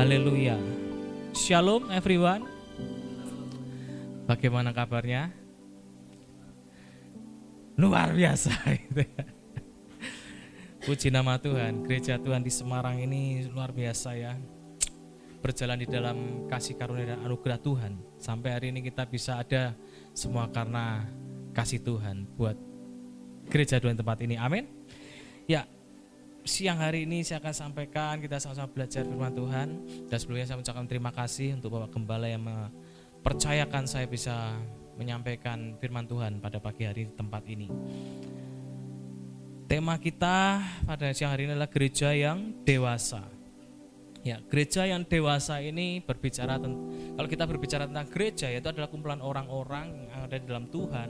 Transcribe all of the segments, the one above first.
Haleluya. Shalom everyone. Bagaimana kabarnya? Luar biasa gitu ya. Puji nama Tuhan, gereja Tuhan di Semarang ini luar biasa ya. Berjalan di dalam kasih karunia dan anugerah Tuhan. Sampai hari ini kita bisa ada semua karena kasih Tuhan buat gereja Tuhan tempat ini. Amin. Ya, siang hari ini saya akan sampaikan, kita sama-sama belajar firman Tuhan. Dan sebelumnya saya mengucapkan terima kasih untuk Bapak Gembala yang mempercayakan saya bisa menyampaikan firman Tuhan pada pagi hari di tempat ini. Tema kita pada siang hari ini adalah gereja yang dewasa. Ya, gereja yang dewasa ini berbicara kalau kita berbicara tentang gereja, yaitu adalah kumpulan orang-orang yang ada di dalam Tuhan,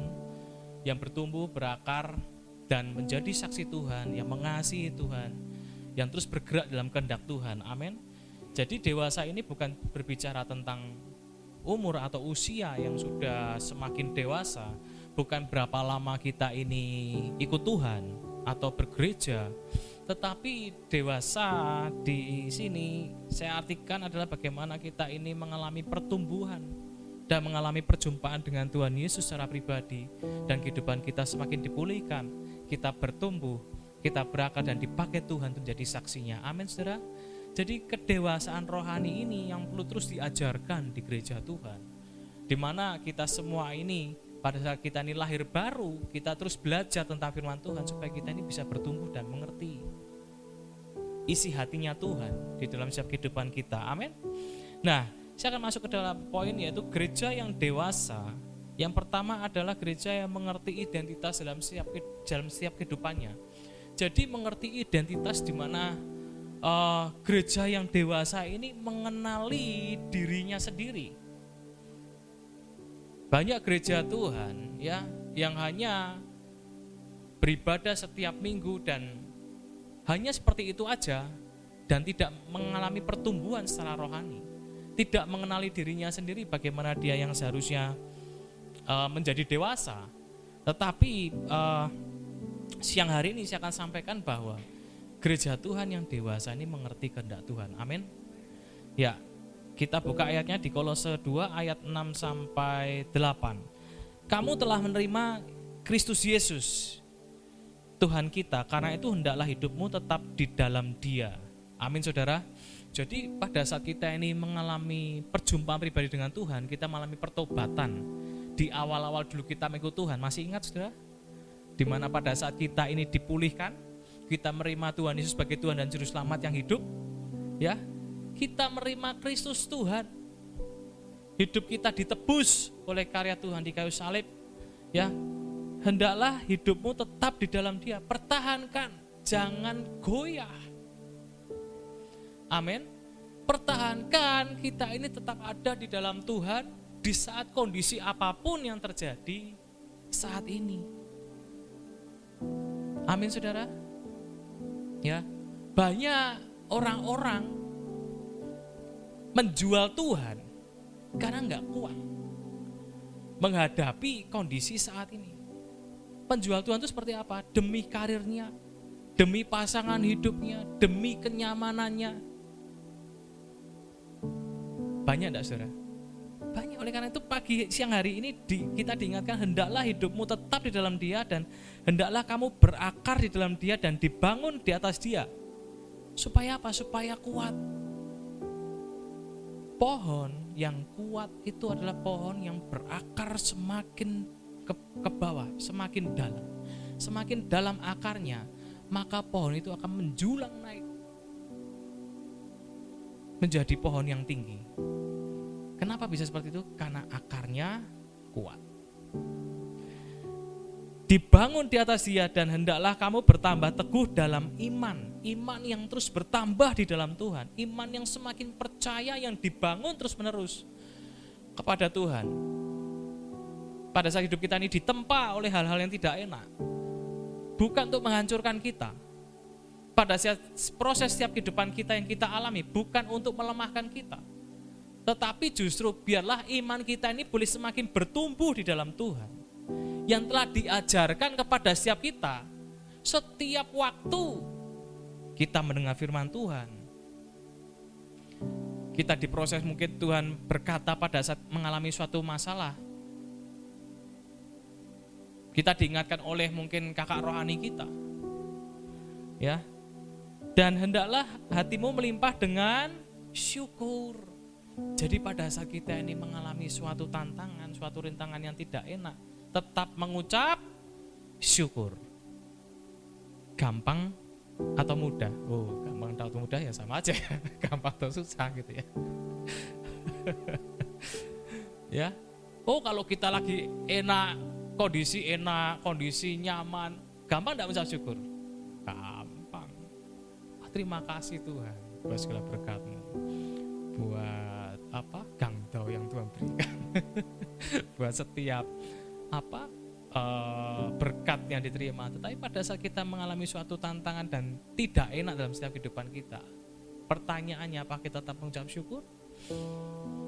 yang bertumbuh, berakar, dan menjadi saksi Tuhan, yang mengasihi Tuhan, yang terus bergerak dalam kehendak Tuhan. Amin. Jadi dewasa ini bukan berbicara tentang umur atau usia yang sudah semakin dewasa, bukan berapa lama kita ini ikut Tuhan atau bergereja, tetapi dewasa di sini saya artikan adalah bagaimana kita ini mengalami pertumbuhan dan mengalami perjumpaan dengan Tuhan Yesus secara pribadi, dan kehidupan kita semakin dipulihkan, kita bertumbuh, kita berakar dan dipakai Tuhan untuk menjadi saksinya. Amin, saudara. Jadi kedewasaan rohani ini yang perlu terus diajarkan di gereja Tuhan, di mana kita semua ini pada saat kita ini lahir baru, kita terus belajar tentang firman Tuhan supaya kita ini bisa bertumbuh dan mengerti isi hatinya Tuhan di dalam setiap kehidupan kita. Amin. Nah, saya akan masuk ke dalam poin, yaitu gereja yang dewasa. Yang pertama adalah gereja yang mengerti identitas dalam setiap kehidupannya. Jadi mengerti identitas di mana gereja yang dewasa ini mengenali dirinya sendiri. Banyak gereja Tuhan ya yang hanya beribadah setiap minggu dan hanya seperti itu aja, dan tidak mengalami pertumbuhan secara rohani, tidak mengenali dirinya sendiri bagaimana dia yang seharusnya menjadi dewasa. Tetapi siang hari ini saya akan sampaikan bahwa gereja Tuhan yang dewasa ini mengerti kehendak Tuhan. Amin. Ya, kita buka ayatnya di Kolose 2 ayat 6 sampai 8. Kamu telah menerima Kristus Yesus Tuhan kita, karena itu hendaklah hidupmu tetap di dalam Dia. Amin, saudara. Jadi pada saat kita ini mengalami perjumpaan pribadi dengan Tuhan, kita mengalami pertobatan. Di awal-awal dulu kita mengikut Tuhan, masih ingat saudara? Di mana pada saat kita ini dipulihkan, kita menerima Tuhan Yesus sebagai Tuhan dan Juru Selamat yang hidup, ya, kita menerima Kristus Tuhan. Hidup kita ditebus oleh karya Tuhan di kayu salib, ya. Hendaklah hidupmu tetap di dalam Dia, pertahankan, jangan goyah. Amin. Pertahankan kita ini tetap ada di dalam Tuhan di saat kondisi apapun yang terjadi saat ini. Amin, saudara. Ya, banyak orang-orang menjual Tuhan karena nggak kuat menghadapi kondisi saat ini. Penjual Tuhan itu seperti apa? Demi karirnya, demi pasangan hidupnya, demi kenyamanannya. Banyak enggak, saudara? Banyak. Oleh karena itu siang hari ini kita diingatkan, hendaklah hidupmu tetap di dalam Dia, dan hendaklah kamu berakar di dalam Dia dan dibangun di atas Dia. Supaya apa? Supaya kuat. Pohon yang kuat itu adalah pohon yang berakar semakin ke bawah, semakin dalam. Semakin dalam akarnya, maka pohon itu akan menjulang naik menjadi pohon yang tinggi. Kenapa bisa seperti itu? Karena akarnya kuat. Dibangun di atas Dia, dan hendaklah kamu bertambah teguh dalam iman. Iman yang terus bertambah di dalam Tuhan. Iman yang semakin percaya, yang dibangun terus menerus kepada Tuhan. Pada saat hidup kita ini ditempa oleh hal-hal yang tidak enak, bukan untuk menghancurkan kita. Pada saat proses setiap kehidupan kita yang kita alami, bukan untuk melemahkan kita, tetapi justru biarlah iman kita ini boleh semakin bertumbuh di dalam Tuhan, yang telah diajarkan kepada setiap kita. Setiap waktu kita mendengar firman Tuhan, Kita diproses, mungkin Tuhan berkata pada saat mengalami suatu masalah. Kita diingatkan oleh mungkin kakak rohani kita. Ya. Dan hendaklah hatimu melimpah dengan syukur. Jadi pada saat kita ini mengalami suatu tantangan, suatu rintangan yang tidak enak, tetap mengucap syukur. Gampang atau mudah? Oh, gampang atau mudah ya sama aja. Gampang atau susah gitu ya. Ya. Oh, kalau kita lagi enak, kondisi nyaman, gampang enggak mengucap syukur? Gampang. Terima kasih Tuhan buat segala berkat-Mu. Buat gangdau yang Tuhan berikan. Buat setiap berkat yang diterima. Tetapi pada saat kita mengalami suatu tantangan dan tidak enak dalam setiap kehidupan kita, pertanyaannya, apa kita tetap mengucap syukur?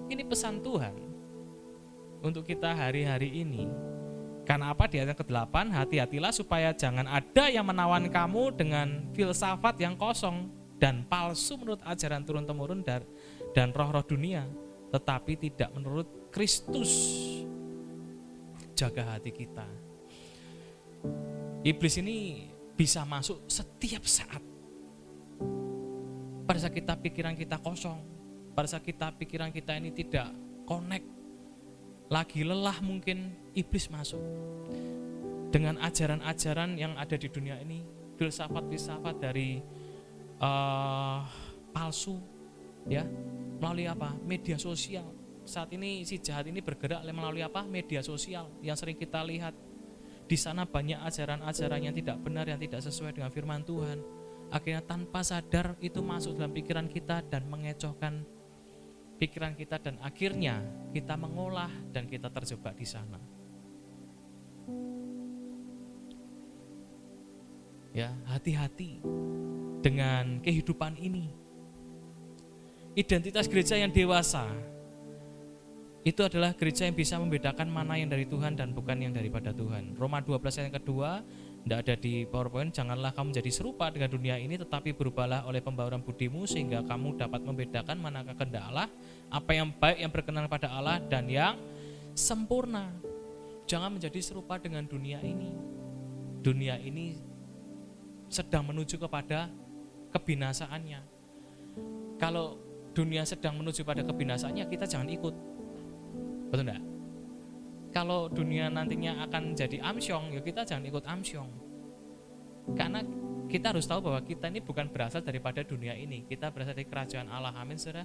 Ini pesan Tuhan untuk kita hari-hari ini. Karena apa? Di ayat ke-8, hati-hatilah supaya jangan ada yang menawan kamu dengan filsafat yang kosong dan palsu menurut ajaran turun-temurun dan roh-roh dunia, tetapi tidak menurut Kristus. Jaga hati kita. Iblis ini bisa masuk setiap saat. Pada saat pikiran kita kosong, pada saat pikiran kita ini tidak connect, lagi lelah mungkin, iblis masuk dengan ajaran-ajaran yang ada di dunia ini, filsafat-filsafat dari palsu, ya, melalui apa? Media sosial. Saat ini si jahat ini bergerak melalui apa? Media sosial yang sering kita lihat. Di sana banyak ajaran-ajaran yang tidak benar, yang tidak sesuai dengan firman Tuhan. Akhirnya tanpa sadar itu masuk dalam pikiran kita dan mengecohkan pikiran kita, dan akhirnya kita mengolah dan kita terjebak di sana. Ya, hati-hati dengan kehidupan ini. Identitas gereja yang dewasa itu adalah gereja yang bisa membedakan mana yang dari Tuhan dan bukan yang daripada Tuhan. Roma 12 ayat yang kedua, tidak ada di PowerPoint. Janganlah kamu menjadi serupa dengan dunia ini, tetapi berubahlah oleh pembauran budimu sehingga kamu dapat membedakan manakah kehendak Allah, apa yang baik, yang berkenan pada Allah, dan yang sempurna. Jangan menjadi serupa dengan dunia ini. Dunia ini sedang menuju kepada kebinasaannya. Kalau dunia sedang menuju pada kebinasaannya, kita jangan ikut. Betul enggak? Kalau dunia nantinya akan jadi amsyong, ya kita jangan ikut amsyong. Karena kita harus tahu bahwa kita ini bukan berasal daripada dunia ini. Kita berasal dari kerajaan Allah. Amin, saudara.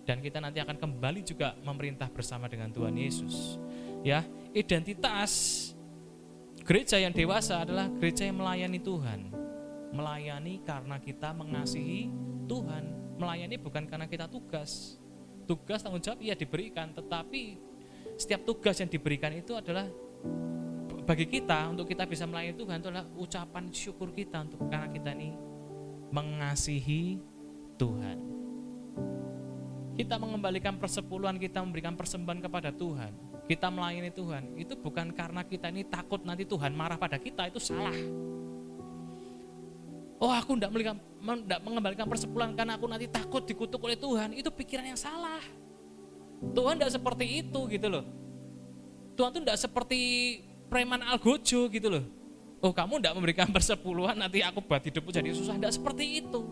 Dan kita nanti akan kembali juga memerintah bersama dengan Tuhan Yesus. Ya, identitas gereja yang dewasa adalah gereja yang melayani Tuhan. Melayani karena kita mengasihi Tuhan. Melayani bukan karena kita tugas. Tugas, tanggung jawab ya diberikan, tetapi setiap tugas yang diberikan itu adalah bagi kita, untuk kita bisa melayani Tuhan, itu adalah ucapan syukur kita untuk karena kita ini mengasihi Tuhan. Kita mengembalikan persepuluhan, kita memberikan persembahan kepada Tuhan, kita melayani Tuhan, itu bukan karena kita ini takut nanti Tuhan marah pada kita, itu salah. Oh, aku tidak mengembalikan persepuluhan karena aku nanti takut dikutuk oleh Tuhan, itu pikiran yang salah. Tuhan tidak seperti itu gitu loh. Tuhan itu tidak seperti preman algojo gitu loh. Oh, kamu tidak memberikan persepuluhan nanti aku buat hidupku jadi susah. Tidak seperti itu.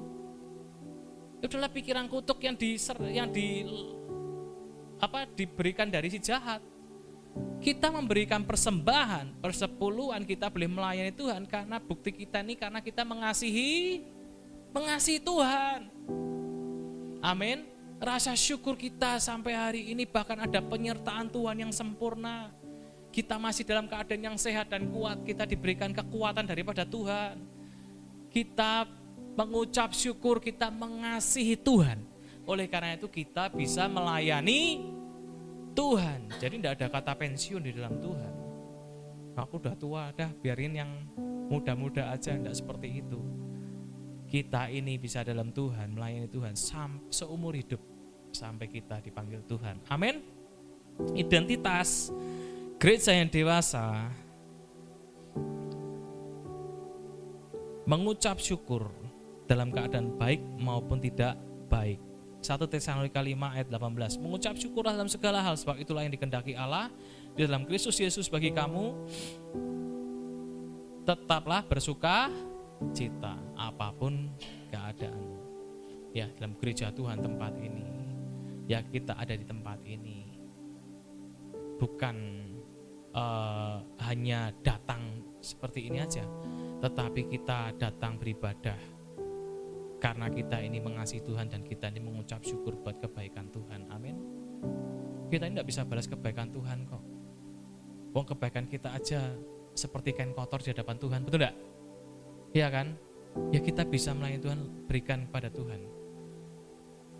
Itu adalah pikiran kutuk yang diberikan dari si jahat. Kita memberikan persembahan, persepuluhan, kita boleh melayani Tuhan karena bukti kita ini karena kita mengasihi Tuhan. Amin. Rasa syukur kita sampai hari ini, bahkan ada penyertaan Tuhan yang sempurna. Kita masih dalam keadaan yang sehat dan kuat, kita diberikan kekuatan daripada Tuhan. Kita mengucap syukur, kita mengasihi Tuhan. Oleh karena itu kita bisa melayani Tuhan. Jadi tidak ada kata pensiun di dalam Tuhan. Aku udah tua, biarin yang muda-muda aja, tidak seperti itu. Kita ini bisa dalam Tuhan, melayani Tuhan seumur hidup sampai kita dipanggil Tuhan. Amin. Identitas gereja yang dewasa mengucap syukur dalam keadaan baik maupun tidak baik. 1 Tesalonika 5 ayat 18. Mengucap syukurlah dalam segala hal, sebab itulah yang dikehendaki Allah di dalam Kristus Yesus bagi kamu. Tetaplah bersuka cita apapun keadaanmu. Ya, dalam gereja Tuhan tempat ini, ya kita ada di tempat ini bukan hanya datang seperti ini aja, tetapi kita datang beribadah karena kita ini mengasihi Tuhan dan kita ini mengucap syukur buat kebaikan Tuhan. Amin. Kita ini tidak bisa balas kebaikan Tuhan kok. Wong kebaikan kita aja seperti kain kotor di hadapan Tuhan, betul enggak? Iya kan? Ya kita bisa melayani Tuhan, berikan kepada Tuhan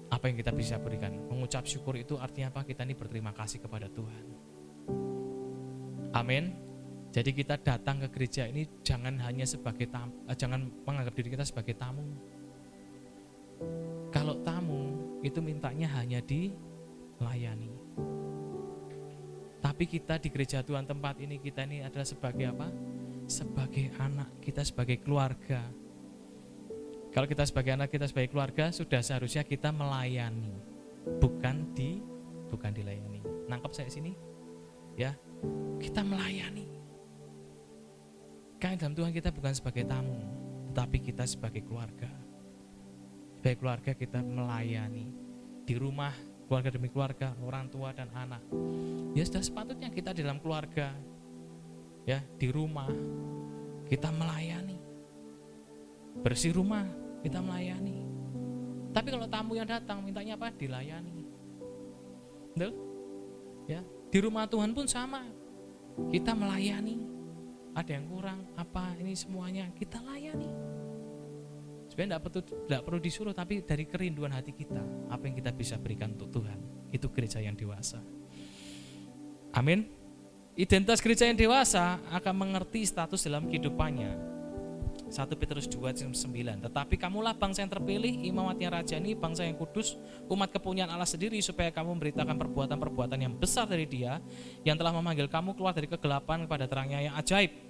apa yang kita bisa berikan. Mengucap syukur itu artinya apa? Kita ini berterima kasih kepada Tuhan. Amin. Jadi kita datang ke gereja ini jangan hanya sebagai tamu, jangan menganggap diri kita sebagai tamu. Kalau tamu itu mintanya hanya dilayani. Tapi kita di gereja Tuhan tempat ini, kita ini adalah sebagai apa? Sebagai anak, kita sebagai keluarga. Kalau kita sebagai anak, kita sebagai keluarga, sudah seharusnya kita melayani, bukan dilayani. Nangkep saya sini? Ya, kita melayani. Karena dalam Tuhan kita bukan sebagai tamu, tetapi kita sebagai keluarga. Sebagai keluarga kita melayani di rumah, keluarga demi keluarga, orang tua dan anak. Ya sudah sepatutnya kita di dalam keluarga, ya di rumah kita melayani. Bersih rumah kita melayani. Tapi kalau tamu yang datang mintanya apa? Dilayani. Betul? Ya, di rumah Tuhan pun sama. Kita melayani. Ada yang kurang apa ini semuanya kita layani. Sebenarnya tidak perlu disuruh, tapi dari kerinduan hati kita, apa yang kita bisa berikan untuk Tuhan, itu gereja yang dewasa. Amin. Identitas gereja yang dewasa akan mengerti status dalam kehidupannya. 1 Petrus 2:9. Tetapi kamulah bangsa yang terpilih, imamat yang rajani, bangsa yang kudus, umat kepunyaan Allah sendiri, supaya kamu memberitakan perbuatan-perbuatan yang besar dari Dia yang telah memanggil kamu keluar dari kegelapan kepada terangnya yang ajaib.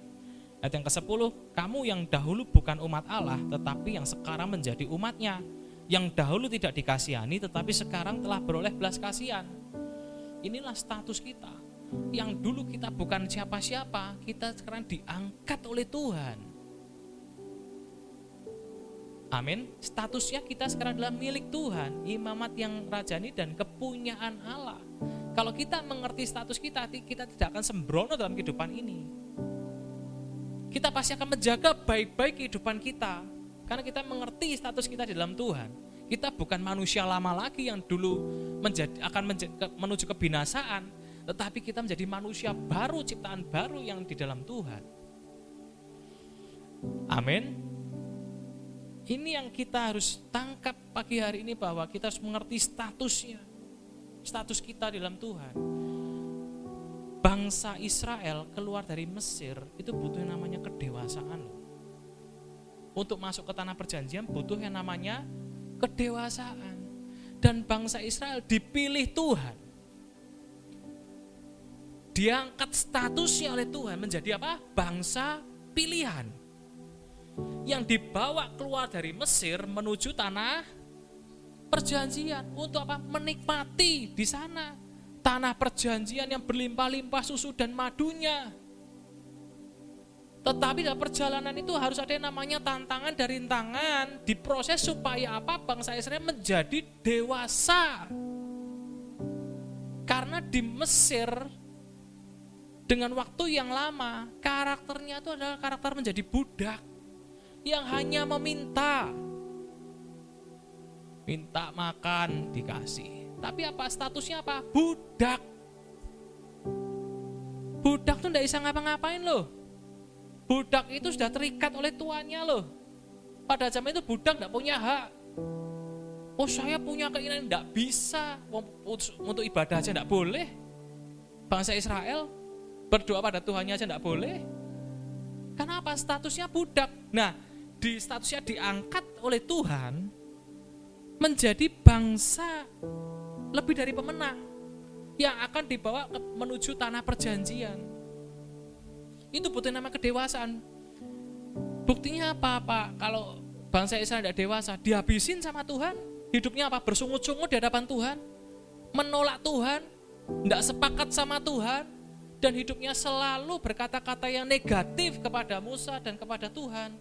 Ayat yang ke-10, kamu yang dahulu bukan umat Allah, tetapi yang sekarang menjadi umatnya, yang dahulu tidak dikasihani, tetapi sekarang telah beroleh belas kasihan. Inilah status kita. Yang dulu kita bukan siapa-siapa, kita sekarang diangkat oleh Tuhan. Amin. Statusnya kita sekarang adalah milik Tuhan, imamat yang rajani dan kepunyaan Allah. Kalau kita mengerti status kita tidak akan sembrono dalam kehidupan ini. Kita pasti akan menjaga baik-baik kehidupan kita, karena kita mengerti status kita di dalam Tuhan. Kita bukan manusia lama lagi yang dulu menuju kebinasaan, tetapi kita menjadi manusia baru, ciptaan baru yang di dalam Tuhan. Amin. Ini yang kita harus tangkap pagi hari ini, bahwa kita harus mengerti statusnya, status kita di dalam Tuhan. Bangsa Israel keluar dari Mesir itu butuh yang namanya kedewasaan. Untuk masuk ke tanah perjanjian butuh yang namanya kedewasaan. Dan bangsa Israel dipilih Tuhan. Diangkat statusnya oleh Tuhan menjadi apa? Bangsa pilihan. Yang dibawa keluar dari Mesir menuju tanah perjanjian. Untuk apa? Menikmati di sana tanah perjanjian yang berlimpah-limpah susu dan madunya. Tetapi dalam perjalanan itu harus ada yang namanya tantangan dan rintangan, diproses supaya apa? Bangsa Israel menjadi dewasa. Karena di Mesir dengan waktu yang lama, karakternya itu adalah karakter menjadi budak yang hanya meminta. Minta makan dikasih. Tapi apa statusnya apa? Budak. Budak tuh tidak bisa ngapa-ngapain loh. Budak itu sudah terikat oleh tuannya loh. Pada zaman itu budak tidak punya hak. Oh saya punya keinginan, tidak bisa. Untuk ibadah aja tidak boleh. Bangsa Israel berdoa pada Tuhannya aja tidak boleh. Karena apa? Statusnya budak. Nah, di statusnya diangkat oleh Tuhan menjadi bangsa lebih dari pemenang yang akan dibawa menuju tanah perjanjian. Itu butuh nama kedewasaan. Buktinya apa Pak? Kalau bangsa Israel tidak dewasa, dihabisin sama Tuhan. Hidupnya apa? Bersungut-sungut di hadapan Tuhan, menolak Tuhan, tidak sepakat sama Tuhan, dan hidupnya selalu berkata-kata yang negatif kepada Musa dan kepada Tuhan.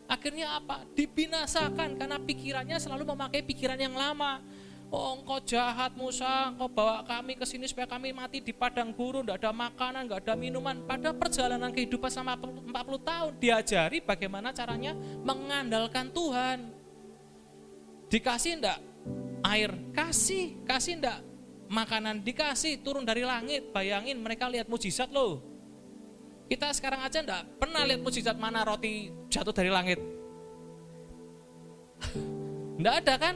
Akhirnya apa? Dibinasakan karena pikirannya selalu memakai pikiran yang lama. Oh, engkau jahat Musa, engkau bawa kami ke sini supaya kami mati di padang gurun, tidak ada makanan, tidak ada minuman. Pada perjalanan kehidupan selama 40 tahun diajari bagaimana caranya mengandalkan Tuhan. Dikasih enggak air? Kasih enggak makanan? Dikasih, turun dari langit. Bayangin mereka lihat mujizat loh. Kita sekarang aja enggak pernah lihat mujizat mana roti jatuh dari langit. Enggak ada kan?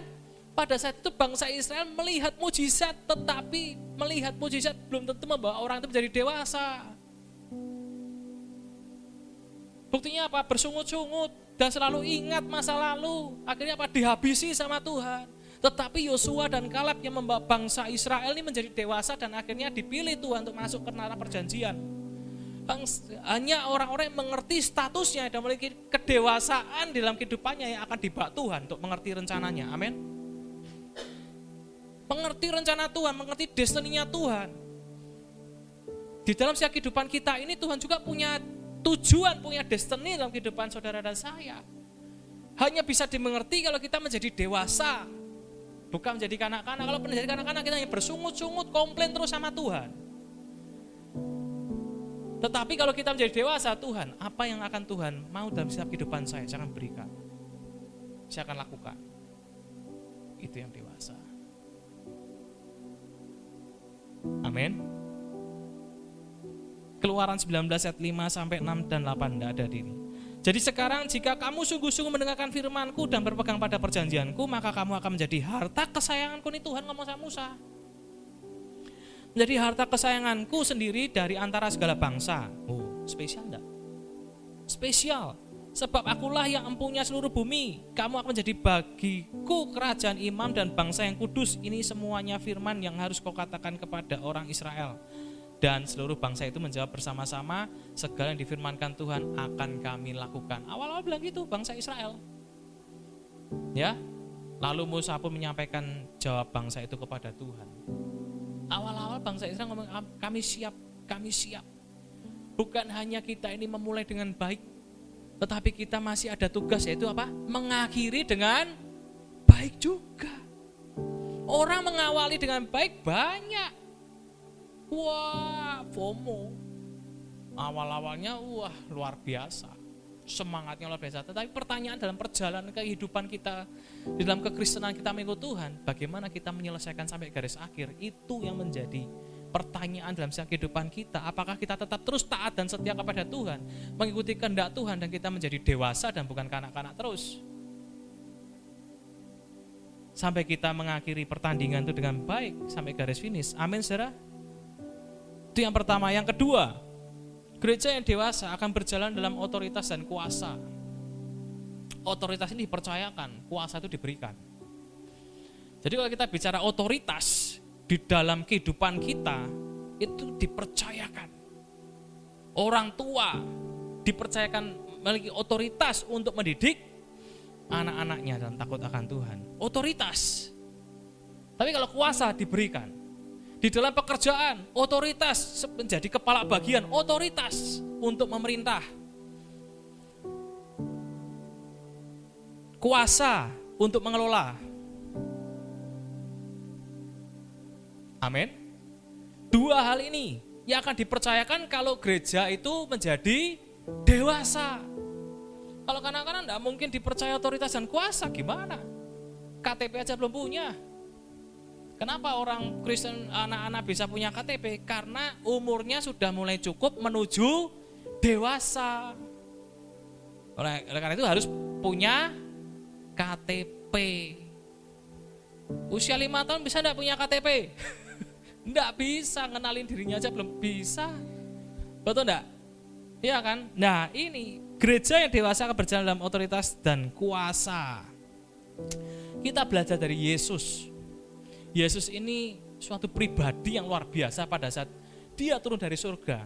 Pada saat itu bangsa Israel melihat mujizat, tetapi melihat mujizat belum tentu membawa orang itu menjadi dewasa. Buktinya apa? Bersungut-sungut dan selalu ingat masa lalu. Akhirnya apa? Dihabisi sama Tuhan. Tetapi Yosua dan Kaleb yang membawa bangsa Israel ini menjadi dewasa dan akhirnya dipilih Tuhan untuk masuk ke tanah perjanjian. Hanya orang-orang yang mengerti statusnya dan memiliki kedewasaan dalam kehidupannya yang akan dibawa Tuhan untuk mengerti rencananya. Amin. Mengerti rencana Tuhan, mengerti destininya Tuhan. Di dalam setiap kehidupan kita ini Tuhan juga punya tujuan, punya destiny dalam kehidupan saudara dan saya. Hanya bisa dimengerti kalau kita menjadi dewasa, bukan menjadi kanak-kanak. Kalau menjadi kanak-kanak kita hanya bersungut-sungut, komplain terus sama Tuhan. Tetapi kalau kita menjadi dewasa, Tuhan, apa yang akan Tuhan mau dalam setiap kehidupan saya akan berikan, saya akan lakukan. Itu yang dewasa. Amin. Keluaran 19 ayat 5 sampai 6 dan 8 tidak ada di ini. Jadi sekarang jika kamu sungguh-sungguh mendengarkan firman-Ku dan berpegang pada perjanjian-Ku, maka kamu akan menjadi harta kesayangan-Ku. Ini Tuhan ngomong sama Musa. Menjadi harta kesayangan-Ku sendiri dari antara segala bangsa. Oh, spesial enggak? Spesial. Sebab akulah yang empunya seluruh bumi. Kamu akan menjadi bagiku kerajaan imam dan bangsa yang kudus. Ini semuanya firman yang harus kau katakan kepada orang Israel. Dan seluruh bangsa itu menjawab bersama-sama, segala yang difirmankan Tuhan akan kami lakukan. Awal-awal bilang gitu bangsa Israel. Ya. Lalu Musa pun menyampaikan jawab bangsa itu kepada Tuhan. Awal-awal bangsa Israel ngomong, kami siap, kami siap. Bukan hanya kita ini memulai dengan baik, tetapi kita masih ada tugas, yaitu apa? Mengakhiri dengan baik juga. Orang mengawali dengan baik banyak. Wah, FOMO. Awal-awalnya wah luar biasa. Semangatnya luar biasa. Tetapi pertanyaan dalam perjalanan kehidupan kita, di dalam kekristenan kita mengikut Tuhan, bagaimana kita menyelesaikan sampai garis akhir? Itu yang menjadi pertanyaan dalam setiap kehidupan kita. Apakah kita tetap terus taat dan setia kepada Tuhan, mengikuti kehendak Tuhan, dan kita menjadi dewasa dan bukan kanak-kanak terus, sampai kita mengakhiri pertandingan itu dengan baik sampai garis finish. Amin, saudara. Itu yang pertama. Yang kedua, gereja yang dewasa akan berjalan dalam otoritas dan kuasa. Otoritas ini dipercayakan, kuasa itu diberikan. Jadi kalau kita bicara otoritas di dalam kehidupan kita, itu dipercayakan. Orang tua dipercayakan memiliki otoritas untuk mendidik anak-anaknya dalam takut akan Tuhan. Otoritas. Tapi kalau kuasa diberikan. Di dalam pekerjaan, otoritas menjadi kepala bagian, otoritas untuk memerintah. Kuasa untuk mengelola. Amin. Dua hal ini yang akan dipercayakan kalau gereja itu menjadi dewasa. Kalau kanak-kanak enggak mungkin dipercaya otoritas dan kuasa, gimana? KTP aja belum punya. Kenapa orang Kristen anak-anak bisa punya KTP? Karena umurnya sudah mulai cukup menuju dewasa. Oleh karena itu harus punya KTP. Usia 5 tahun bisa enggak punya KTP? Enggak bisa, ngenalin dirinya aja belum bisa. Betul enggak? Iya kan? Nah ini gereja yang dewasa akan berjalan dalam otoritas dan kuasa. Kita belajar dari Yesus. Yesus ini suatu pribadi yang luar biasa pada saat dia turun dari surga.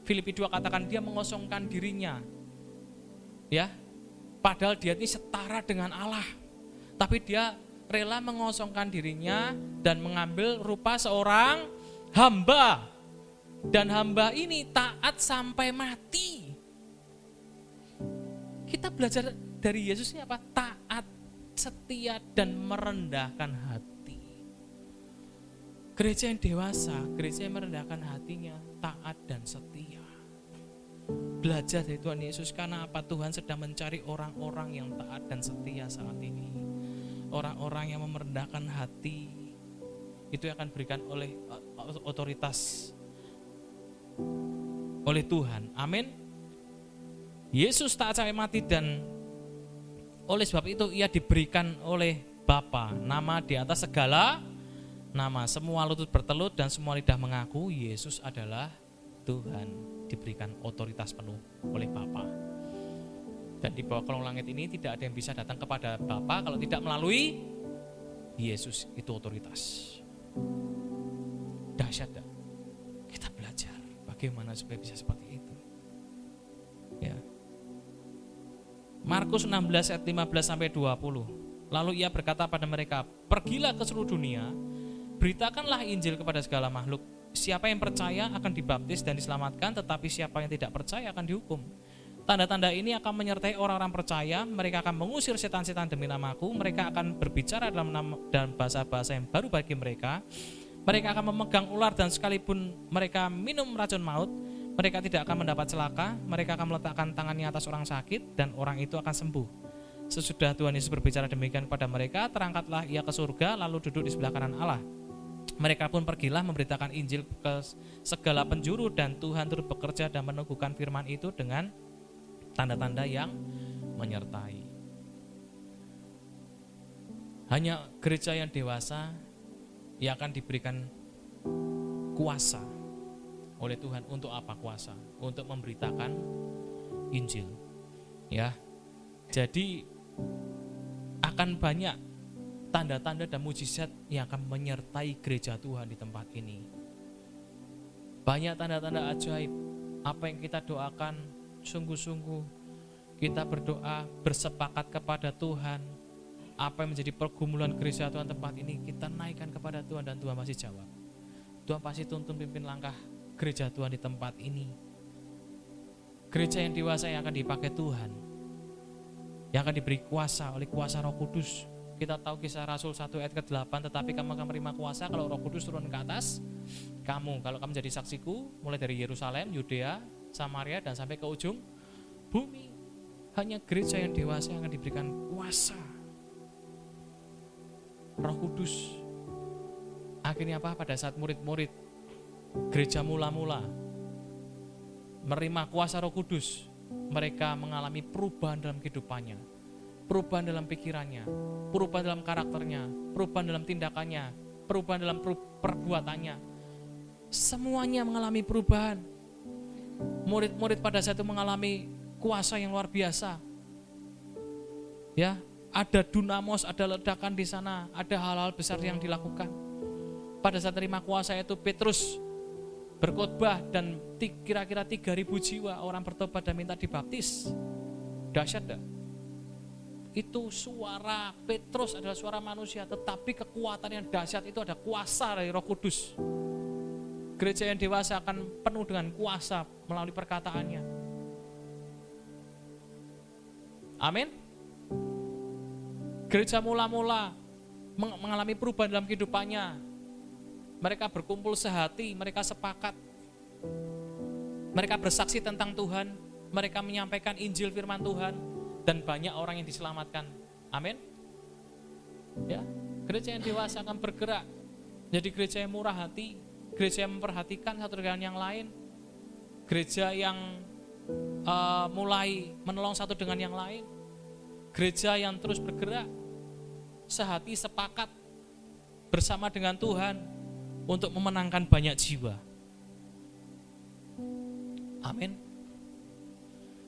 Filipi 2 katakan dia mengosongkan dirinya. Ya, padahal dia ini setara dengan Allah. Tapi dia rela mengosongkan dirinya dan mengambil rupa seorang hamba. Dan hamba ini taat sampai mati. Kita belajar dari Yesus ini apa? Taat, setia, dan merendahkan hati. Gereja yang dewasa, gereja yang merendahkan hatinya, taat dan setia. Belajar dari Tuhan Yesus, karena apa? Tuhan sedang mencari orang-orang yang taat dan setia saat ini. Orang-orang yang merendahkan hati, itu yang akan berikan oleh otoritas oleh Tuhan. Amin. Yesus taat sampai mati, dan oleh sebab itu ia diberikan oleh Bapa nama di atas segala nama. Semua lutut bertelut dan semua lidah mengaku Yesus adalah Tuhan. Diberikan otoritas penuh oleh Bapa. Dan di bawah kolong langit ini tidak ada yang bisa datang kepada Bapa kalau tidak melalui Yesus. Itu otoritas. Dahsyat dah. Kita belajar bagaimana supaya bisa seperti itu. Ya. Markus 16 ayat 15 sampai 20. Lalu ia berkata pada mereka, "Pergilah ke seluruh dunia, beritakanlah Injil kepada segala makhluk. Siapa yang percaya akan dibaptis dan diselamatkan, tetapi siapa yang tidak percaya akan dihukum. Tanda-tanda ini akan menyertai orang-orang percaya. Mereka akan mengusir setan-setan demi namaku. Mereka akan berbicara dalam bahasa-bahasa yang baru bagi mereka. Mereka akan memegang ular, dan sekalipun mereka minum racun maut, mereka tidak akan mendapat celaka. Mereka akan meletakkan tangannya atas orang sakit, dan orang itu akan sembuh." Sesudah Tuhan Yesus berbicara demikian kepada mereka, terangkatlah ia ke surga, lalu duduk di sebelah kanan Allah. Mereka pun pergilah memberitakan Injil ke segala penjuru, dan Tuhan turut bekerja dan meneguhkan firman itu dengan tanda-tanda yang menyertai. Hanya gereja yang dewasa yang akan diberikan kuasa oleh Tuhan. Untuk apa kuasa? Untuk memberitakan Injil. Ya. Jadi akan banyak tanda-tanda dan mujizat yang akan menyertai gereja Tuhan di tempat ini. Banyak tanda-tanda ajaib. Apa yang kita doakan, sungguh-sungguh kita berdoa, bersepakat kepada Tuhan. Apa yang menjadi pergumulan gereja Tuhan tempat ini, kita naikkan kepada Tuhan, dan Tuhan pasti jawab. Tuhan pasti tuntun pimpin langkah gereja Tuhan di tempat ini. Gereja yang dewasa yang akan dipakai Tuhan, yang akan diberi kuasa oleh kuasa Roh Kudus. Kita tahu Kisah Rasul 1 ayat ke-8, tetapi kamu akan menerima kuasa kalau Roh Kudus turun ke atas kamu. Kalau kamu jadi saksiku, mulai dari Yerusalem, Yudea, Samaria, dan sampai ke ujung bumi. Hanya gereja yang dewasa yang akan diberikan kuasa Roh Kudus. Akhirnya apa? Pada saat murid-murid gereja mula-mula menerima kuasa Roh Kudus, mereka mengalami perubahan dalam kehidupannya, perubahan dalam pikirannya, perubahan dalam karakternya, perubahan dalam tindakannya, perubahan dalam perbuatannya. Semuanya mengalami perubahan. Murid-murid pada saat itu mengalami kuasa yang luar biasa. Ya, ada dunamos, ada ledakan di sana, ada hal-hal besar yang dilakukan. Pada saat terima kuasa itu, Petrus berkhotbah, dan kira-kira 3.000 jiwa orang bertobat dan minta dibaptis. Dahsyat dah. Itu suara Petrus adalah suara manusia, tetapi kekuatan yang dahsyat itu ada kuasa dari Roh Kudus. Gereja yang dewasa akan penuh dengan kuasa melalui perkataannya. Amin. Gereja mula-mula mengalami perubahan dalam kehidupannya. Mereka berkumpul sehati, mereka sepakat. Mereka bersaksi tentang Tuhan, mereka menyampaikan Injil firman Tuhan, dan banyak orang yang diselamatkan. Amin. Ya, gereja yang dewasa akan bergerak. Jadi gereja yang murah hati, gereja yang memperhatikan satu dengan yang lain, gereja yang mulai menolong satu dengan yang lain, gereja yang terus bergerak, sehati sepakat bersama dengan Tuhan untuk memenangkan banyak jiwa. Amin.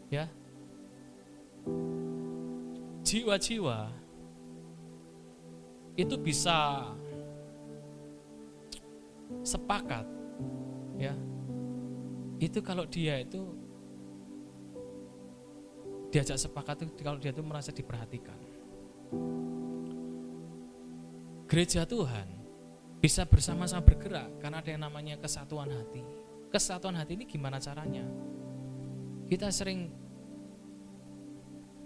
Ya. Jiwa-jiwa itu bisa sepakat, ya. Itu kalau dia itu diajak sepakat itu, kalau dia itu merasa diperhatikan. gereja Tuhan bisa bersama-sama bergerak karena ada yang namanya kesatuan hati. Kesatuan hati ini gimana caranya? Kita sering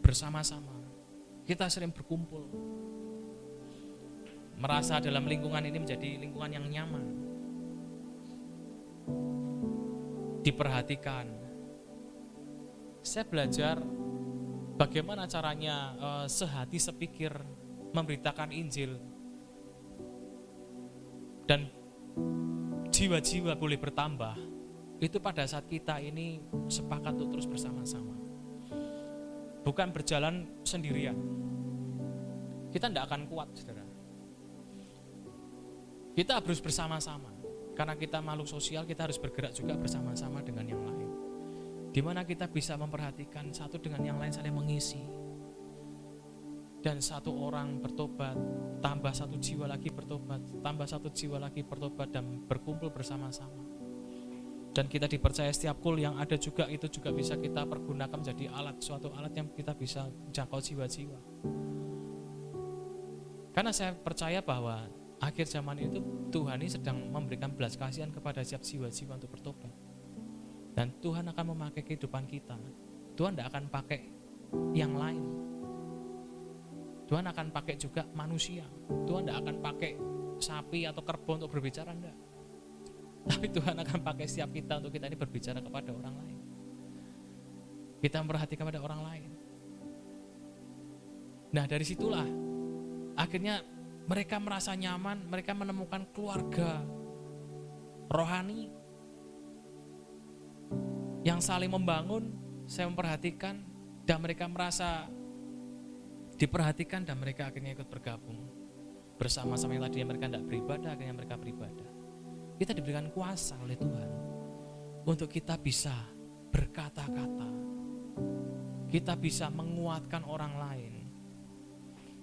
bersama-sama, kita sering berkumpul, merasa dalam lingkungan ini menjadi lingkungan yang nyaman, diperhatikan. Saya belajar bagaimana caranya sehati sepikir memberitakan Injil, dan jiwa-jiwa boleh bertambah itu pada saat kita ini sepakat untuk terus bersama-sama, bukan berjalan sendirian. Kita tidak akan kuat, saudara. Kita harus bersama-sama, karena kita makhluk sosial. Kita harus bergerak juga bersama-sama dengan yang lain, di mana kita bisa memperhatikan satu dengan yang lain, saling mengisi. Dan satu orang bertobat, tambah satu jiwa lagi bertobat, tambah satu jiwa lagi bertobat, dan berkumpul bersama-sama. Dan kita dipercaya setiap kul yang ada juga itu juga bisa kita pergunakan menjadi alat, suatu alat yang kita bisa jangkau jiwa-jiwa. Karena saya percaya bahwa akhir zaman itu Tuhan ini sedang memberikan belas kasihan kepada setiap jiwa-jiwa untuk bertobat. Dan Tuhan akan memakai kehidupan kita. Tuhan tidak akan pakai yang lain. Tuhan akan pakai juga manusia. Tuhan tidak akan pakai sapi atau kerbau untuk berbicara, enggak. Tapi Tuhan akan pakai setiap kita untuk kita ini berbicara kepada orang lain. Kita memperhatikan kepada orang lain. Nah, dari situlah akhirnya mereka merasa nyaman, mereka menemukan keluarga rohani yang saling membangun. Saya memperhatikan dan mereka merasa diperhatikan, dan mereka akhirnya ikut bergabung bersama-sama. Yang tadinya mereka tidak beribadah, akhirnya mereka beribadah. Kita diberikan kuasa oleh Tuhan untuk kita bisa berkata-kata, kita bisa menguatkan orang lain,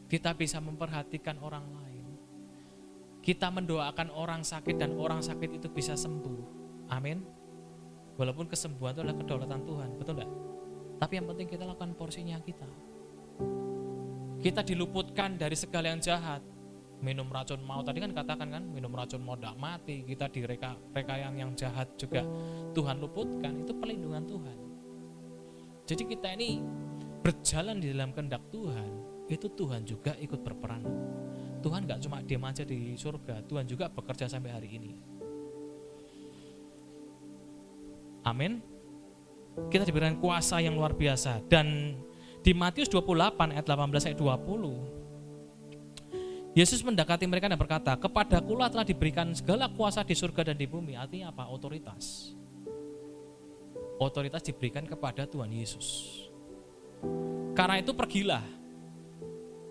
kita bisa memperhatikan orang lain, kita mendoakan orang sakit dan orang sakit itu bisa sembuh. Amin. Walaupun kesembuhan itu adalah kedaulatan Tuhan, betul enggak? Tapi yang penting kita lakukan porsinya kita. Kita diluputkan dari segala yang jahat. Minum racun maut, tadi kan katakan kan, minum racun maut tidak mati. Kita di reka yang jahat juga Tuhan luputkan. Itu perlindungan Tuhan. Jadi kita ini berjalan di dalam kehendak Tuhan, itu Tuhan juga ikut berperan. Tuhan gak cuma diam aja di surga, Tuhan juga bekerja sampai hari ini. Amin. Kita diberikan kuasa yang luar biasa. Dan di Matius 28 ayat 18 ayat 20, Yesus mendekati mereka dan berkata, "Kepadakulah telah diberikan segala kuasa di surga dan di bumi." Artinya apa? Otoritas. Otoritas diberikan kepada Tuhan Yesus. Karena itu pergilah.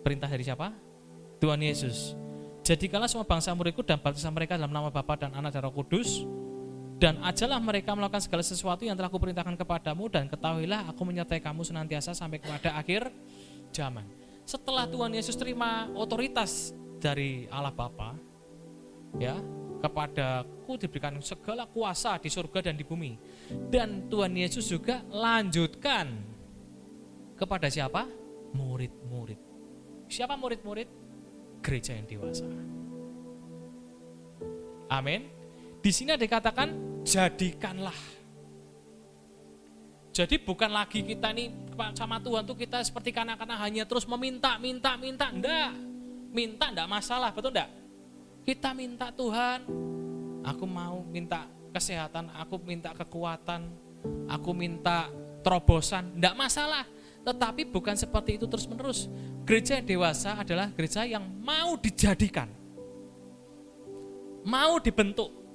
Perintah dari siapa? Tuhan Yesus. Jadikanlah semua bangsa muridku dan baptislah mereka dalam nama Bapa dan Anak dan Roh Kudus. Dan ajalah mereka melakukan segala sesuatu yang telah kuperintahkan kepadamu, dan ketahuilah aku menyertai kamu senantiasa sampai kepada akhir zaman. Setelah Tuhan Yesus terima otoritas dari Allah Bapa, ya, kepadaku diberikan segala kuasa di surga dan di bumi. Dan Tuhan Yesus juga lanjutkan kepada siapa? Murid-murid. Siapa murid-murid? Gereja yang dewasa. Amin. Di sini ada dikatakan jadikanlah. Jadi bukan lagi kita nih sama Tuhan tuh kita seperti kanak-kanak hanya terus meminta. Enggak. Minta enggak masalah, betul enggak? Kita minta, Tuhan, aku mau minta kesehatan, aku minta kekuatan, aku minta terobosan, enggak masalah. Tetapi bukan seperti itu terus-menerus. Gereja dewasa adalah gereja yang mau dijadikan, mau dibentuk.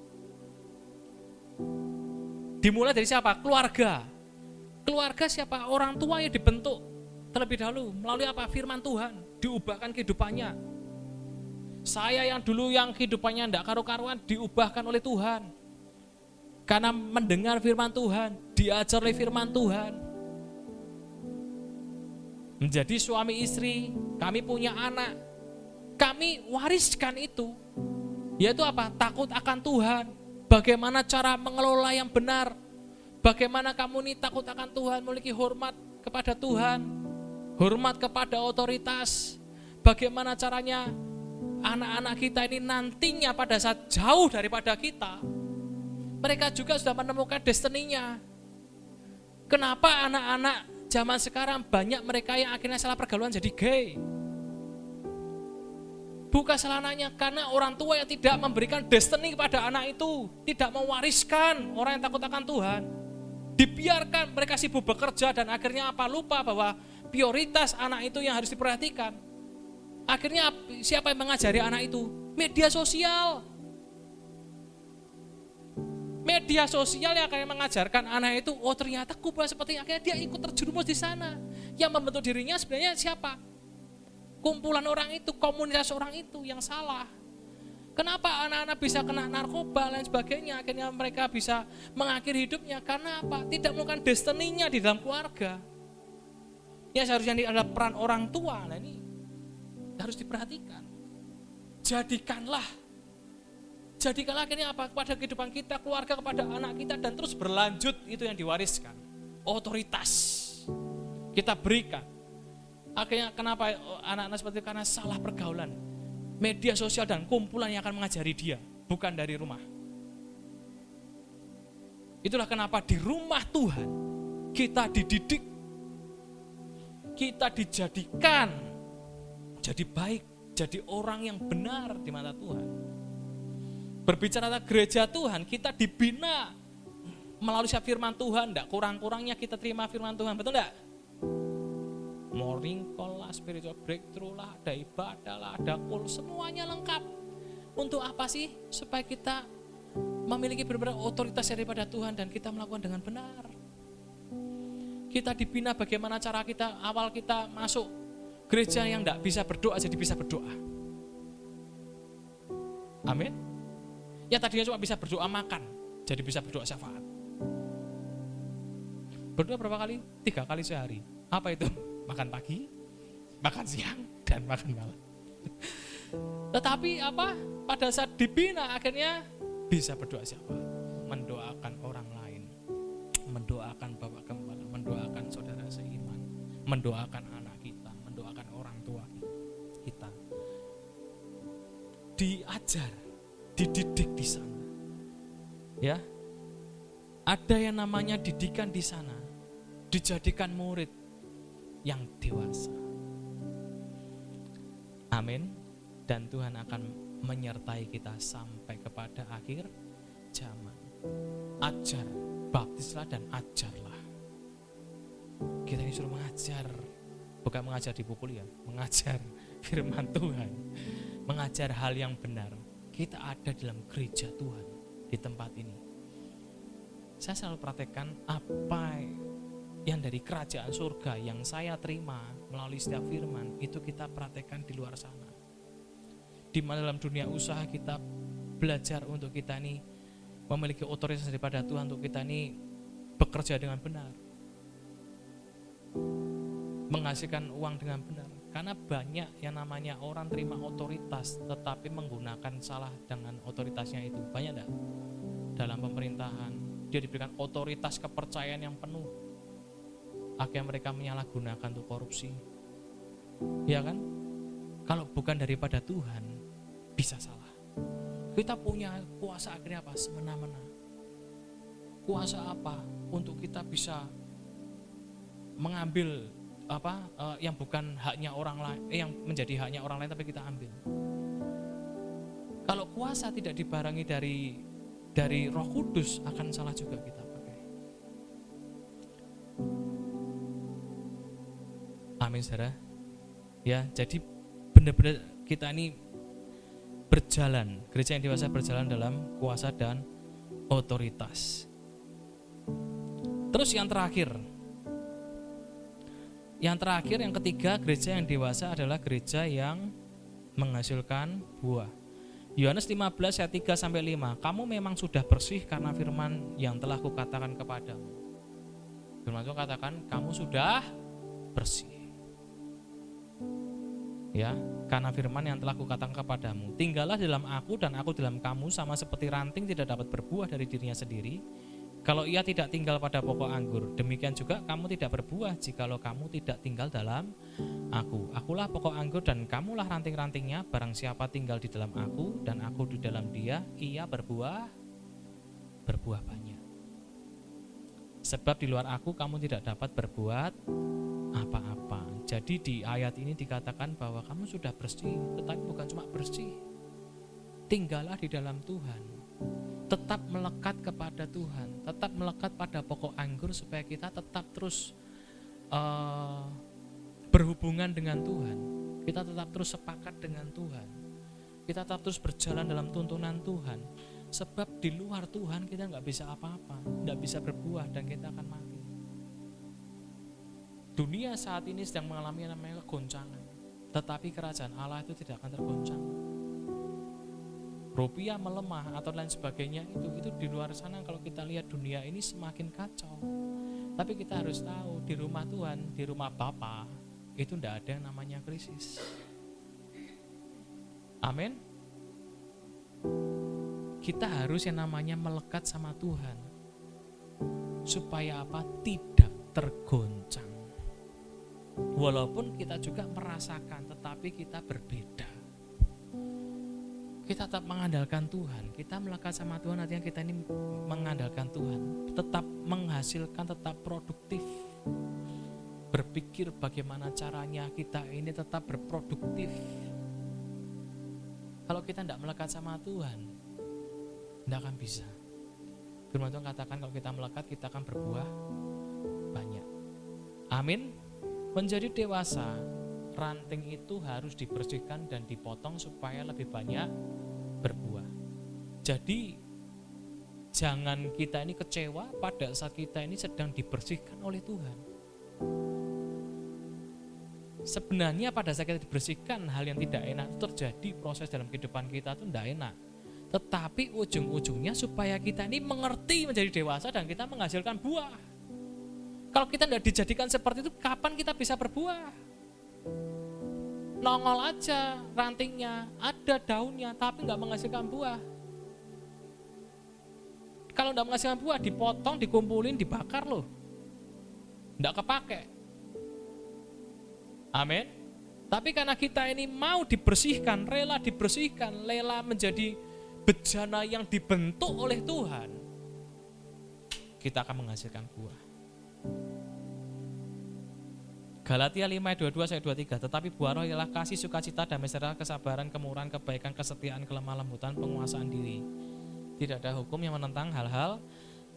Dimulai dari siapa? Keluarga. Keluarga siapa? Orang tua yang dibentuk terlebih dahulu melalui apa? Firman Tuhan, diubahkan kehidupannya. Saya yang dulu yang kehidupannya tidak karu-karuan diubahkan oleh Tuhan. Karena mendengar firman Tuhan, diajar oleh firman Tuhan. Menjadi suami istri, kami punya anak. Kami wariskan itu. Yaitu apa? Takut akan Tuhan. Bagaimana cara mengelola yang benar. Bagaimana kamu ini takut akan Tuhan, memiliki hormat kepada Tuhan, hormat kepada otoritas. Bagaimana caranya anak-anak kita ini nantinya pada saat jauh daripada kita, mereka juga sudah menemukan destininya. Kenapa anak-anak zaman sekarang banyak mereka yang akhirnya salah pergaulan jadi gay? Buka celananya karena orang tua yang tidak memberikan destiny kepada anak itu, tidak mewariskan orang yang takut akan Tuhan. Dibiarkan mereka sibuk bekerja dan akhirnya apa? Lupa bahwa prioritas anak itu yang harus diperhatikan. Akhirnya siapa yang mengajari anak itu? Media sosial. Media sosial yang akan mengajarkan anak itu, oh ternyata kumpulan seperti ini, akhirnya dia ikut terjerumus di sana. Yang membentuk dirinya sebenarnya siapa? Kumpulan orang itu, komunitas orang itu yang salah. Kenapa anak-anak bisa kena narkoba dan sebagainya, akhirnya mereka bisa mengakhiri hidupnya, karena apa? Tidak menemukan destininya di dalam keluarga. Ya seharusnya ini adalah peran orang tua, nah ini harus diperhatikan. Jadikanlah akhirnya apa? Kepada kehidupan kita, keluarga, kepada anak kita, dan terus berlanjut itu yang diwariskan. Otoritas kita berikan. Akhirnya kenapa anak-anak seperti itu? Karena salah pergaulan. Media sosial dan kumpulan yang akan mengajari dia, bukan dari rumah. Itulah kenapa di rumah Tuhan kita dididik, kita dijadikan jadi baik, jadi orang yang benar di mata Tuhan. Berbicara tentang gereja Tuhan, kita dibina melalui firman Tuhan, enggak kurang-kurangnya kita terima firman Tuhan, betul enggak? Morning call lah, spiritual breakthrough lah, ada ibadah lah, ada call, semuanya lengkap. Untuk apa sih? Supaya kita memiliki benar-benar otoritas daripada Tuhan dan kita melakukan dengan benar. Kita dibina bagaimana cara kita, awal kita masuk gereja yang enggak bisa berdoa jadi bisa berdoa. Amin. Ya tadinya cuma bisa berdoa makan, jadi bisa berdoa syafaat. Berdoa berapa kali? 3 kali sehari. Apa itu? Makan pagi, makan siang, dan makan malam. Tetapi apa? Pada saat dibina akhirnya bisa berdoa syafaat. Mendoakan orang lain, mendoakan bapak gembala, mendoakan saudara seiman, mendoakan anak kita, mendoakan orang tua kita. Diajar, dididik di sana. Ya. Ada yang namanya didikan di sana. Dijadikan murid yang dewasa. Amin. Dan Tuhan akan menyertai kita sampai kepada akhir zaman. Ajar, baptislah dan ajarlah. Kita disuruh mengajar, bukan mengajar di buku ya, mengajar firman Tuhan, mengajar hal yang benar. Kita ada dalam gereja Tuhan di tempat ini. Saya selalu praktekkan apa yang dari kerajaan surga yang saya terima melalui setiap firman itu kita praktekkan di luar sana. Di mana dalam dunia usaha kita belajar untuk kita ini memiliki otoritas daripada Tuhan untuk kita ini bekerja dengan benar, menghasilkan uang dengan benar. Karena banyak yang namanya orang terima otoritas tetapi menggunakan salah dengan otoritasnya itu. Banyak enggak? Dalam pemerintahan dia diberikan otoritas kepercayaan yang penuh, akhirnya mereka menyalahgunakan untuk korupsi. Ya kan? Kalau bukan daripada Tuhan bisa salah. Kita punya kuasa akhirnya apa? Semena-mena. Kuasa apa? Untuk kita bisa mengambil apa yang bukan haknya orang lain, yang menjadi haknya orang lain tapi kita ambil. Kalau kuasa tidak dibarengi dari Roh Kudus akan salah juga kita pakai. Amin saudara. Ya, jadi benar-benar kita ini berjalan, gereja yang dewasa berjalan dalam kuasa dan otoritas. Terus yang terakhir, yang ketiga, gereja yang dewasa adalah gereja yang menghasilkan buah. Yohanes 15 ayat 3 sampai 5. Kamu memang sudah bersih karena firman yang telah kukatakan kepadamu. Firman Tuhan katakan kamu sudah bersih. Ya, karena firman yang telah kukatakan kepadamu. Tinggallah dalam aku dan aku dalam kamu, sama seperti ranting tidak dapat berbuah dari dirinya sendiri Kalau ia tidak tinggal pada pokok anggur, demikian juga kamu tidak berbuah jikalau kamu tidak tinggal dalam aku. Akulah pokok anggur dan kamulah ranting-rantingnya. Barang siapa tinggal di dalam aku dan aku di dalam dia, ia berbuah banyak. Sebab di luar aku kamu tidak dapat berbuat apa-apa. Jadi di ayat ini dikatakan bahwa kamu sudah bersih, tetapi bukan cuma bersih. Tinggallah di dalam Tuhan. Tetap melekat kepada Tuhan, tetap melekat pada pokok anggur supaya kita tetap terus berhubungan dengan Tuhan. Kita tetap terus sepakat dengan Tuhan. Kita tetap terus berjalan dalam tuntunan Tuhan. Sebab di luar Tuhan kita nggak bisa apa-apa, nggak bisa berbuah dan kita akan mati. Dunia saat ini sedang mengalami yang namanya kegoncangan, tetapi kerajaan Allah itu tidak akan tergoncang. Rupiah melemah atau lain sebagainya, itu di luar sana. Kalau kita lihat dunia ini semakin kacau, tapi kita harus tahu di rumah Tuhan, di rumah Bapa itu tidak ada yang namanya krisis. Amin. Kita harus yang namanya melekat sama Tuhan supaya apa? Tidak tergoncang. Walaupun kita juga merasakan, tetapi kita berbeda. Kita tetap mengandalkan Tuhan, kita melekat sama Tuhan, artinya kita ini mengandalkan Tuhan, tetap menghasilkan, tetap produktif, berpikir bagaimana caranya kita ini tetap berproduktif. Kalau kita tidak melekat sama Tuhan, tidak akan bisa. Firman Tuhan katakan kalau kita melekat, kita akan berbuah banyak. Amin. Menjadi dewasa, ranting itu harus dibersihkan dan dipotong supaya lebih banyak berbuah. Jadi jangan kita ini kecewa pada saat kita ini sedang dibersihkan oleh Tuhan. Sebenarnya pada saat kita dibersihkan, hal yang tidak enak itu terjadi, proses dalam kehidupan kita itu tidak enak. Tetapi ujung-ujungnya supaya kita ini mengerti menjadi dewasa dan kita menghasilkan buah. Kalau kita tidak dijadikan seperti itu, kapan kita bisa berbuah? Nongol aja rantingnya, ada daunnya, tapi nggak menghasilkan buah. Kalau nggak menghasilkan buah, dipotong, dikumpulin, dibakar loh, nggak kepake. Amin. Tapi karena kita ini mau dibersihkan, rela menjadi bejana yang dibentuk oleh Tuhan, kita akan menghasilkan buah. Galatia 5 ayat 22 sampai 23. Tetapi buah roh ialah kasih, sukacita, damai sejahtera, kesabaran, kemurahan, kebaikan, kesetiaan, kelemah lembutan, penguasaan diri. Tidak ada hukum yang menentang hal-hal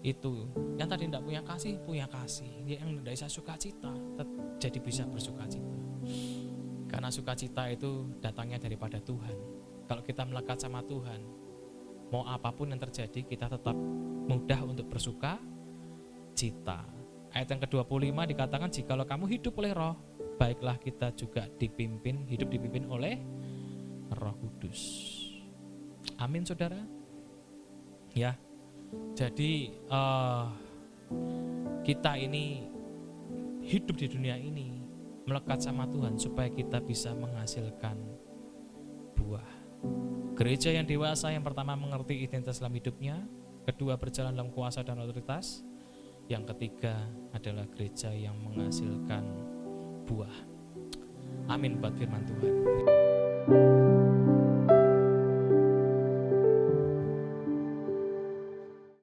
itu. Yang tadi tidak punya kasih, punya kasih. Yang tidak bisa sukacita, jadi bisa bersukacita. Karena sukacita itu datangnya daripada Tuhan. Kalau kita melekat sama Tuhan, mau apapun yang terjadi, kita tetap mudah untuk bersuka cita. Ayat yang ke-25 dikatakan, jikalau kamu hidup oleh roh, baiklah kita juga hidup dipimpin oleh Roh Kudus. Amin saudara. Ya, jadi kita ini hidup di dunia ini melekat sama Tuhan supaya kita bisa menghasilkan buah. Gereja yang dewasa yang pertama mengerti identitas dalam hidupnya, kedua berjalan dalam kuasa dan otoritas, yang ketiga adalah gereja yang menghasilkan buah. Amin buat firman Tuhan.